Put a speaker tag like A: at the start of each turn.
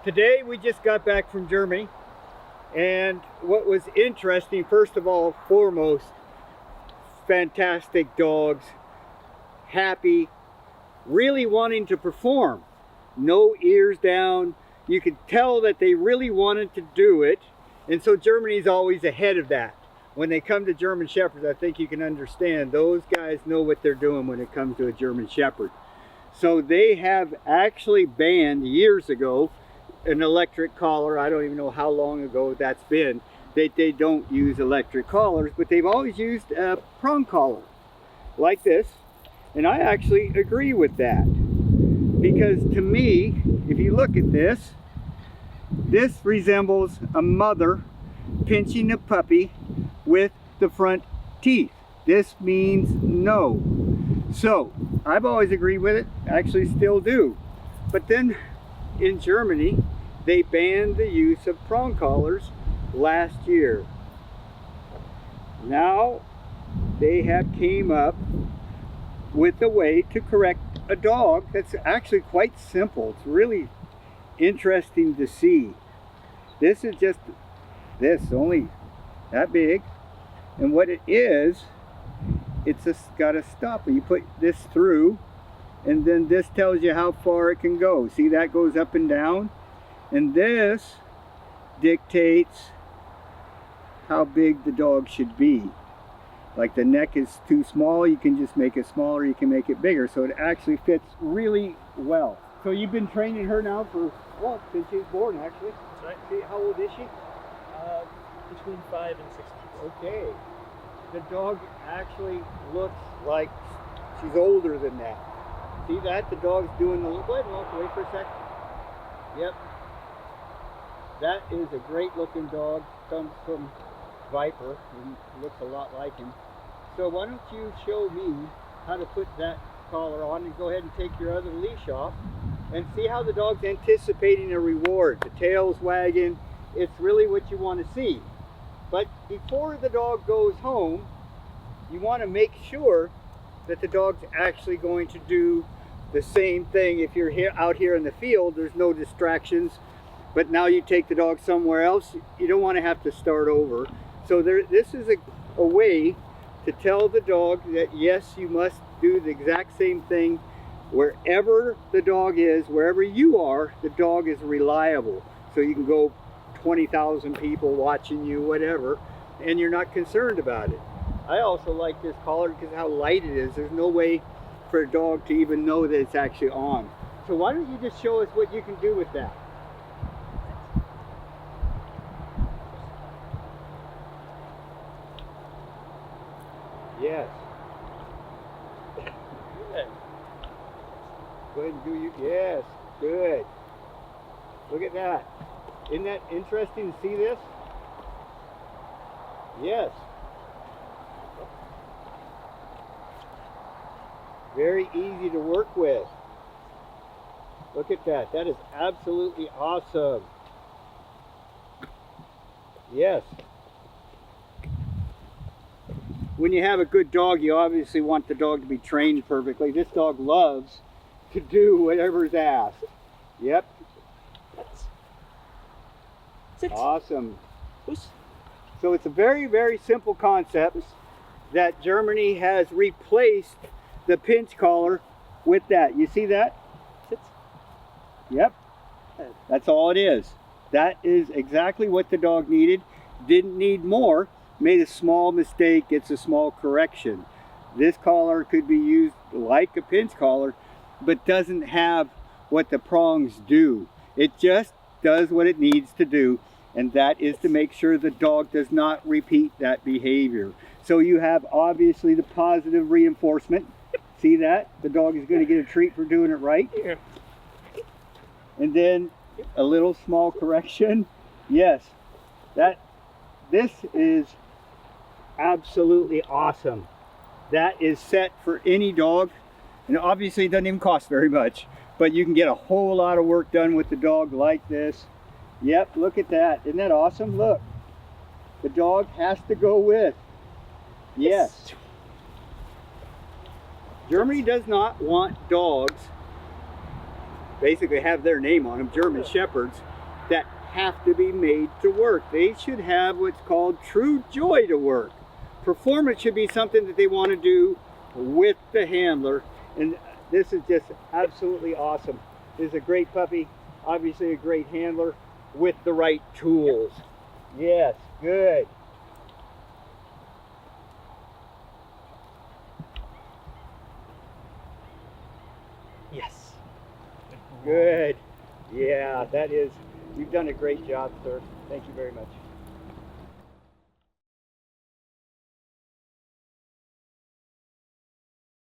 A: Today we just got back from Germany, and what was interesting, first of all, foremost, fantastic dogs, happy, really wanting to perform, no ears down. You could tell that they really wanted to do it, and so Germany's always ahead of that. When they come to German Shepherds, I think you can understand those guys know what they're doing when it comes to a German Shepherd. So they have actually banned years ago an electric collar. I don't even know how long ago that's been. They don't use electric collars, but they've always used a prong collar like this, and I actually agree with that, because to me, if you look at this, this resembles a mother pinching a puppy with the front teeth. This means no. So I've always agreed with it, actually still do. But then in Germany, they banned the use of prong collars last year. Now they have came up with a way to correct a dog that's actually quite simple. It's really interesting to see. This is just this, only that big, and what it is, it's just got a stopper. You put this through, and then this tells you how far it can go. See, that goes up and down, and this dictates how big the dog should be. Like the neck is too small, you can just make it smaller, you can make it bigger, so it actually fits really well. So you've been training her now for, well, since she was born actually.
B: That's right.
A: See, how old is she?
B: Between 5 and 6 months.
A: Okay. The dog actually looks like she's older than that. See that? The dog's doing the, go ahead and walk away for a second. Yep. That is a great looking dog. Comes from Viper and looks a lot like him. So why don't you show me how to put that collar on, and go ahead and take your other leash off and see how the dog's anticipating a reward. The tail's wagging. It's really what you want to see. But before the dog goes home, you want to make sure that the dog's actually going to do the same thing. If you're out here in the field, there's no distractions. But now you take the dog somewhere else, you don't want to have to start over. So this is a way to tell the dog that yes, you must do the exact same thing wherever the dog is, wherever you are. The dog is reliable. So you can go 20,000 people watching you, whatever, and you're not concerned about it. I also like this collar because how light it is. There's no way for a dog to even know that it's actually on. So why don't you just show us what you can do with that? Yes.
B: Good.
A: Go ahead and do you. Yes. Good. Look at that. Isn't that interesting to see this? Yes. Very easy to work with. Look at that. That is absolutely awesome. Yes. When you have a good dog, you obviously want the dog to be trained perfectly. This dog loves to do whatever's asked. Yep.
B: Sit.
A: Awesome.
B: Push.
A: So it's a very, very simple concept that Germany has replaced the pinch collar with that. You see that?
B: Sit.
A: Yep. That's all it is. That is exactly what the dog needed. Didn't need more. Made a small mistake. It's a small correction. This collar could be used like a pinch collar, but doesn't have what the prongs do. It just does what it needs to do, and that is to make sure the dog does not repeat that behavior. So you have obviously the positive reinforcement. See that? The dog is going to get a treat for doing it right.
B: Yeah.
A: And then a little small correction. Yes, this is absolutely awesome. That is set for any dog, and obviously it doesn't even cost very much, but you can get a whole lot of work done with the dog like this. Yep, look at that. Isn't that awesome? Look, the dog has to go with. Yes. Germany does not want dogs, basically have their name on them, German Shepherds, that have to be made to work. They should have what's called true joy to work. Performance should be something that they want to do with the handler, and this is just absolutely awesome. This is a great puppy, obviously a great handler with the right tools. Yes, good.
B: Yes.
A: Good. Yeah, that is, you've done a great job, sir. Thank you very much.